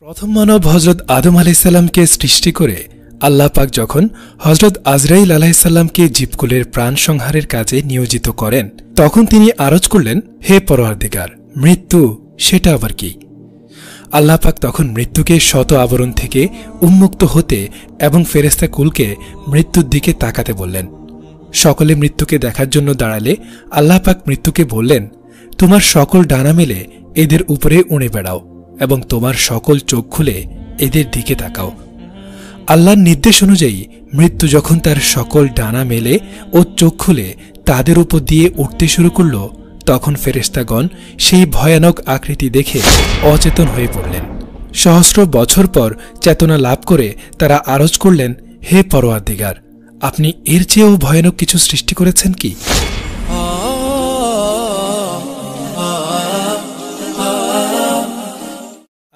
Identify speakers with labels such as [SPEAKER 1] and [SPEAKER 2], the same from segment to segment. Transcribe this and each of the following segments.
[SPEAKER 1] প্রথম মানব হজরত আদম আলাইসাল্লামকে সৃষ্টি করে আল্লাহ পাক যখন হজরত আজরাইল আলাইসাল্লামকে জীবকুলের প্রাণ সংহারের কাজে নিয়োজিত করেন, তখন তিনি আরজ করলেন, হে পরওয়ারদিগার, মৃত্যু সেটা আবার কি? আল্লাহ পাক তখন মৃত্যুকে শত আবরণ থেকে উন্মুক্ত হতে এবং ফেরেশতা কুলকে মৃত্যুর দিকে তাকাতে বললেন। সকলে মৃত্যুকে দেখার জন্য দাঁড়ালে আল্লাহ পাক মৃত্যুকে বললেন, তোমার সকল ডানা মেলে এদের উপরে উড়ে বেড়াও এবং তোমার সকল চোখ খুলে এদের দিকে তাকাও। আল্লাহর নির্দেশ অনুযায়ী মৃত্যু যখন তার সকল ডানা মেলে ও চোখ খুলে তাদের উপর দিয়ে উঠতে শুরু করল, তখন ফেরেশতাগণ সেই ভয়ানক আকৃতি দেখে অচেতন হয়ে পড়লেন। সহস্র বছর পর চেতনা লাভ করে তারা আরজ করলেন, হে পরওয়ারদিগার, আপনি এর চেয়েও ভয়ানক কিছু সৃষ্টি করেছেন কি?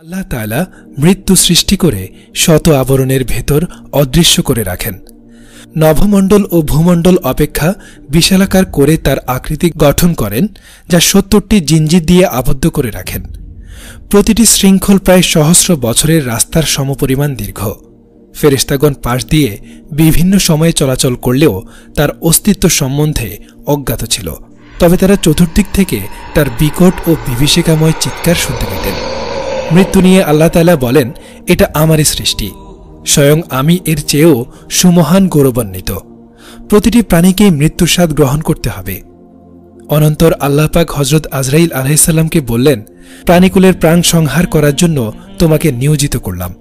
[SPEAKER 1] আল্লাহ তাআলা মৃত্যু সৃষ্টি করে শত আবরণের ভেতর অদৃশ্য করে রাখেন। নভমণ্ডল ও ভূমণ্ডল অপেক্ষা বিশালাকার করে তার আকৃতি গঠন করেন, যা ৭০টি জিনজির দিয়ে আবদ্ধ করে রাখেন। প্রতিটি শৃঙ্খল প্রায় সহস্র বছরের রাস্তার সমপরিমাণ দীর্ঘ। ফেরেশতাগণ পাশ দিয়ে বিভিন্ন সময়ে চলাচল করলেও তার অস্তিত্ব সম্বন্ধে অজ্ঞাত ছিল, তবে তারা চতুর্দিক থেকে তার বিকট ও বিভীষিকাময় চিৎকার শুনতে পেতেন। মৃত্যু নিয়ে আল্লাহ তাআলা বলেন, এটা আমারই সৃষ্টি, স্বয়ং আমি এর চেয়েও সুমহান গৌরবান্বিত। প্রতিটি প্রাণীকেই মৃত্যুর স্বাদ গ্রহণ করতে হবে। অনন্তর আল্লাহ পাক হজরত আজরাইল আলাইহিসসালামকে বললেন, প্রাণীকুলের প্রাণ সংহার করার জন্য তোমাকে নিয়োজিত করলাম।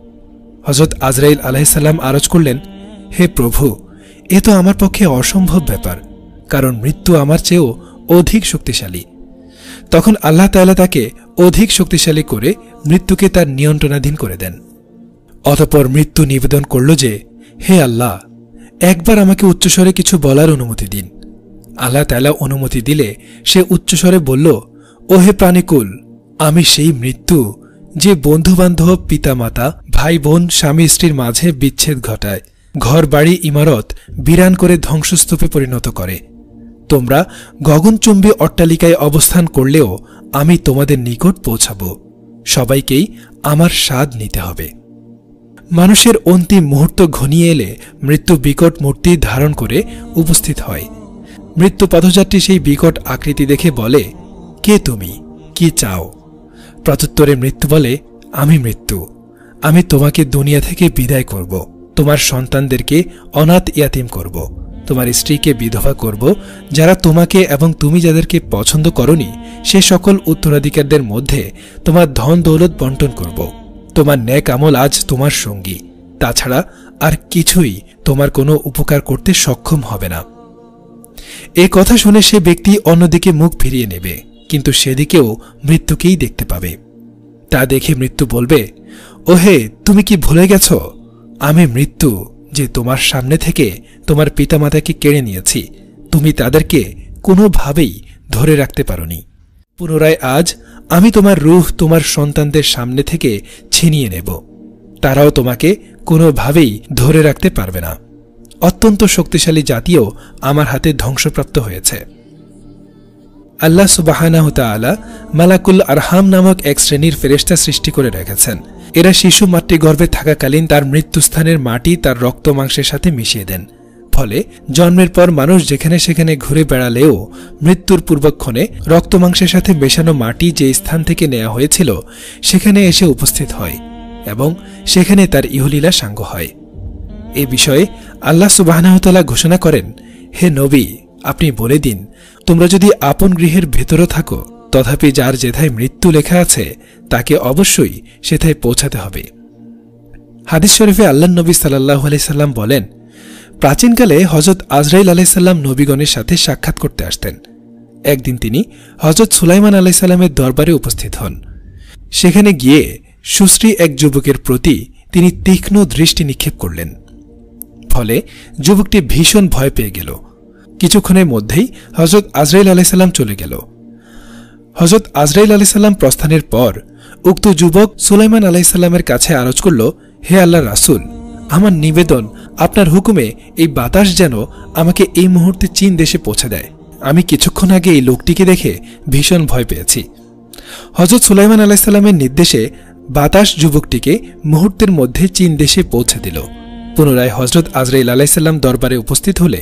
[SPEAKER 1] হজরত আজরাইল আলাইহিসসালাম আরজ করলেন, হে প্রভু, এ তো আমার পক্ষে অসম্ভব ব্যাপার, কারণ মৃত্যু আমার চেয়েও অধিক শক্তিশালী। তখন আল্লাহ তাআলা তাকে অধিক শক্তিশালী করে মৃত্যুকে তার নিয়ন্ত্রণাধীন করে দেন। অতঃপর মৃত্যু নিবেদন করল যে, হে আল্লাহ, একবার আমাকে উচ্চস্বরে কিছু বলার অনুমতি দিন। আল্লাহ তাআলা অনুমতি দিলে সে উচ্চস্বরে বলল, ও হে প্রাণীকুল, আমি সেই মৃত্যু যে বন্ধুবান্ধব, পিতামাতা, ভাই বোন, স্বামী স্ত্রীর মাঝে বিচ্ছেদ ঘটায়, ঘর বাড়ি ইমারত বিরান করে ধ্বংসস্তূপে পরিণত করে। তোমরা গগনচুম্বী অট্টালিকায় অবস্থান করলেও আমি তোমাদের নিকট পৌঁছাব। সবাইকেই আমার স্বাদ নিতে হবে। মানুষের অন্তিম মুহূর্ত ঘনিয়ে এলে মৃত্যু বিকট মূর্তি ধারণ করে উপস্থিত হয়। মৃত্যু পথযাত্রী সেই বিকট আকৃতি দেখে বলে, কে তুমি, কি চাও? প্রত্যুত্তরে মৃত্যু বলে, আমি মৃত্যু, আমি তোমাকে দুনিয়া থেকে বিদায় করব, তোমার সন্তানদেরকে অনাথ ইয়াতিম করব, তোমার স্ত্রীকে বিধবা করব, যারা তোমাকে এবং তুমি যাদেরকে পছন্দ করনি সে সকল উত্তরাধিকারদের মধ্যে তোমার ধন দৌলত বন্টন করব। তোমার নেক আমল আজ তোমার সঙ্গী, তাছাড়া আর কিছুই তোমার কোনো উপকার করতে সক্ষম হবে না। এ কথা শুনে সে ব্যক্তি অন্যদিকে মুখ ফিরিয়ে নেবে, কিন্তু সেদিকেও মৃত্যুকেই দেখতে পাবে। তা দেখে মৃত্যু বলবে, ওহে, তুমি কি ভুলে গেছ? আমি মৃত্যু, যে তোমার সামনে থেকে তোমার পিতামাতাকে কেড়ে নিয়েছি, তুমি তাদেরকে কোনোভাবেই ধরে রাখতে পারোনি। পুনরায় আজ আমি তোমার রূহ তোমার সন্তানদের সামনে থেকে ছিনিয়ে নেব, তারাও তোমাকে কোনোভাবেই ধরে রাখতে পারবে না। অত্যন্ত শক্তিশালী জাতিও আমার হাতে ধ্বংসপ্রাপ্ত হয়েছে। আল্লাহ সুবহানাহু তাআলা মালাকুল আরহাম নামক এক শ্রেণীর ফেরেশতা সৃষ্টি করে রেখেছেন। এরা শিশু মাতৃগর্ভে থাকাকালীন তার মৃত্যুস্থানের মাটি তার রক্ত মাংসের সাথে মিশিয়ে দেন। ফলে জন্মের পর মানুষ যেখানে সেখানে ঘুরে বেড়ালেও মৃত্যুর পূর্বক্ষণে রক্ত মাংসের সাথে মেশানো মাটি যে স্থান থেকে নেওয়া হয়েছিল সেখানে এসে উপস্থিত হয় এবং সেখানে তার ইহলীলা সাঙ্গ হয়। এ বিষয়ে আল্লাহ সুবহানাহু তাআলা ঘোষণা করেন, হে নবী, আপনি বলে দিন, তোমরা যদি আপন গৃহের ভেতরও থাকো, তথাপি যার যেথায় মৃত্যু লেখা আছে তাকে অবশ্যই সেথায় পৌঁছাতে হবে। হাদিস শরীফে আল্লাহর নবী সাল্লাল্লাহু আলাইহি সাল্লাম বলেন, প্রাচীনকালে হযরত আজরাইল আলাইহিস সালাম নবীগণের সাথে সাক্ষাৎ করতে আসতেন। একদিন তিনি হযরত সুলাইমান আলাইহিস সালামের দরবারে উপস্থিত হন। সেখানে গিয়ে সুশ্রী এক যুবকের প্রতি তিনি তীক্ষ্ণ দৃষ্টি নিক্ষেপ করলেন। ফলে যুবকটি ভীষণ ভয় পেয়ে গেল। কিছুক্ষণের মধ্যেই হযরত আজরাইল আলাইহিস সালাম চলে গেল। হযরত আজরাইল আলাইহিস সালাম প্রস্থানের পর উক্ত যুবক সুলাইমান আলাইহিস সালামের কাছে আরজ করল, হে আল্লাহর রাসূল, আমার নিবেদন, আপনার হুকুমে এই বাতাস যেন আমাকে এই মুহূর্তে চীন দেশে পৌঁছে দেয়। আমি কিছুক্ষণ আগে এই লোকটিকে দেখে ভীষণ ভয় পেয়েছি। হযরত সুলাইমান আলাইহিস সালামের নির্দেশে বাতাস যুবকটিকে মুহূর্তের মধ্যে চীন দেশে পৌঁছে দিল। পুনরায় হজরত আজরাইল আলাইহিসসালাম দরবারে উপস্থিত হলে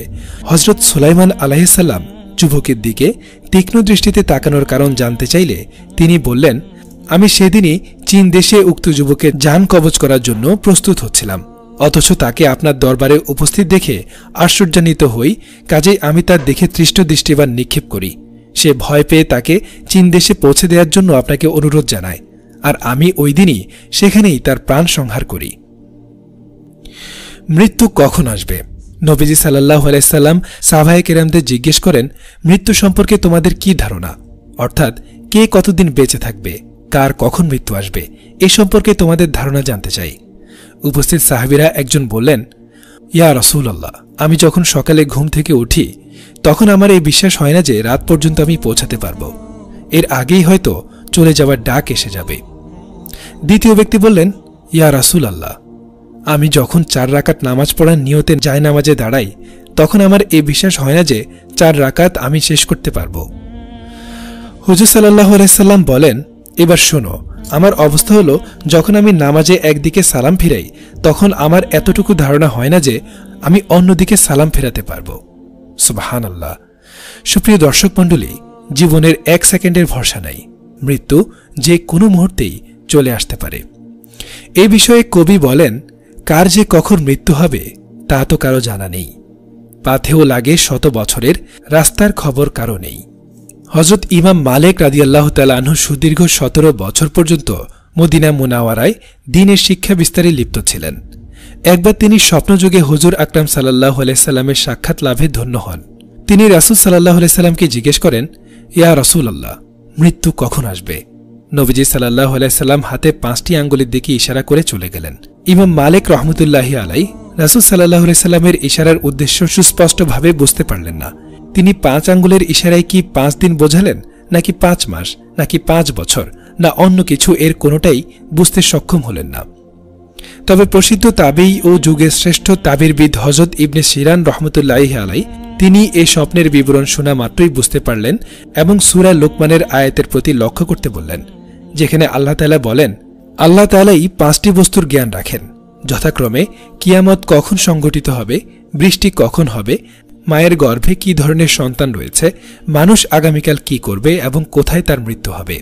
[SPEAKER 1] হজরত সুলাইমান আলাইহিসসালাম যুবকের দিকে তীক্ষ্ণ দৃষ্টিতে তাকানোর কারণ জানতে চাইলে তিনি বললেন, আমি সেদিনই চীন দেশে উক্ত যুবকের জান কবজ করার জন্য প্রস্তুত হচ্ছিলাম, অথচ তাকে আপনার দরবারে উপস্থিত দেখে আশ্চর্যান্বিত হই, কাজেই আমি তার দেখে তৃষ্ট দৃষ্টিবান নিক্ষেপ করি। সে ভয় পেয়ে তাকে চীন দেশে পৌঁছে দেওয়ার জন্য আপনাকে অনুরোধ জানায়, আর আমি ওই দিনই সেখানেই তার প্রাণ সংহার করি। মৃত্যু কখন আসবে? নবীজি সাল্লাল্লাহু আলাইহি সাল্লাম সাহাবায়ে কেরামদের জিজ্ঞেস করেন, মৃত্যু সম্পর্কে তোমাদের কি ধারণা? অর্থাৎ কে কতদিন বেঁচে থাকবে, কার কখন মৃত্যু আসবে, এ সম্পর্কে তোমাদের ধারণা জানতে চাই। উপস্থিত সাহাবীরা একজন বললেন, ইয়া রাসূলুল্লাহ, আমি যখন সকালে ঘুম থেকে উঠি তখন আমার এই বিশ্বাস হয় না যে রাত পর্যন্ত আমি পৌঁছাতে পারব, এর আগেই হয়তো চলে যাওয়ার ডাক এসে যাবে। দ্বিতীয় ব্যক্তি বললেন, ইয়া রাসূলুল্লাহ, আমি যখন 4 রাকাত নামাজ পড়ার নিয়তে জায়নামাজে দাঁড়াই তখন আমার এই বিশ্বাস হয় না যে 4 রাকাত আমি শেষ করতে পারব। হুজুর সাল্লাল্লাহু আলাইহি সাল্লাম বলেন, এবার শোনো, আমার অবস্থা হলো যখন আমি নামাজে একদিকে সালাম ফিরাই তখন আমার এতটুকু ধারণা হয় না যে আমি অন্যদিকে সালাম ফেরাতে পারব। সুবহানাল্লাহ। সুপ্রিয় দর্শক মণ্ডলী, জীবনের 1 সেকেন্ডের ভরসা নাই, মৃত্যু যে কোনো মুহূর্তেই চলে আসতে পারে। এই বিষয়ে কবি বলেন, কার যে কখন মৃত্যু হবে তা তো কারো জানা নেই, পাথেও লাগে 100 বছরের, রাস্তার খবর কারো নেই। হজরত ইমাম মালিক রাদিয়াল্লাহু তাআলা আনহু সুদীর্ঘ 17 বছর পর্যন্ত মদিনা মুনাওয়ারায় দ্বীনের শিক্ষা বিস্তারে লিপ্ত ছিলেন। একবার তিনি স্বপ্নযোগে হুজুর আকরাম সাল্লাল্লাহু আলাইহি সাল্লামের সাক্ষাৎ লাভে ধন্য হন। তিনি রাসূল সাল্লাল্লাহু আলাইহি সাল্লামকে জিজ্ঞেস করেন, ইয়া রাসূলুল্লাহ, মৃত্যু কখন আসবে? নবীজি সাল্লাল্লাহু আলাইহি সাল্লাম হাতে 5টি আঙ্গুলের দিকে ইশারা করে চলে গেলেন। ইমাম মালিক রাহমাতুল্লাহি আলাইহি রাসূল সাল্লাল্লাহু আলাইহি সাল্লামের ইশারার উদ্দেশ্য সুস্পষ্টভাবে বুঝতে পারলেন না। তিনি 5 আঙ্গুলের ইশারায় কি 5 দিন বোঝালেন, নাকি 5 মাস, নাকি 5 বছর, না অন্য কিছু, এর কোনোটাই বুঝতে সক্ষম হলেন না। তবে প্রসিদ্ধ তাবেঈ ও যুগের শ্রেষ্ঠ তাবিরবিদ হযরত ইবনে সিরান রাহমাতুল্লাহি আলাইহি তিনি এই স্বপ্নের বিবরণ শোনা মাত্রই বুঝতে পারলেন এবং সূরা লুকমানের আয়াতের প্রতি লক্ষ্য করতে বললেন, যেখানে আল্লাহ তাআলা বলেন, আল্লাহ তাআলাই 5টি বস্তুর জ্ঞান রাখেন, যথাক্রমে কিয়ামত কখন সংঘটিত হবে, বৃষ্টি কখন হবে, মায়ের গর্ভে কি ধরনের সন্তান রয়েছে, মানুষ আগামীকাল কি করবে এবং কোথায় তার মৃত্যু হবে।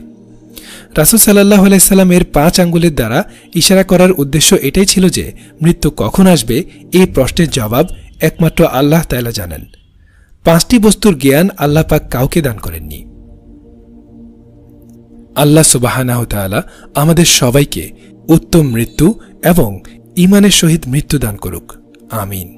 [SPEAKER 1] রাসূল সাল্লাল্লাহু আলাইহি সাল্লামের 5 আঙ্গুলের দ্বারা ইশারা করার উদ্দেশ্য এটাই ছিল যে মৃত্যু কখন আসবে এই প্রশ্নের জবাব একমাত্র আল্লাহ তাআলা জানেন। 5টি বস্তুর জ্ঞান আল্লাহ পাক কাউকে দান করেননি। আল্লাহ সুবহানাহু ওয়া তাআলা আমাদের সবাইকে উত্তম মৃত্যু এবং ঈমানের সহিত মৃত্যু দান করুক। আমিন।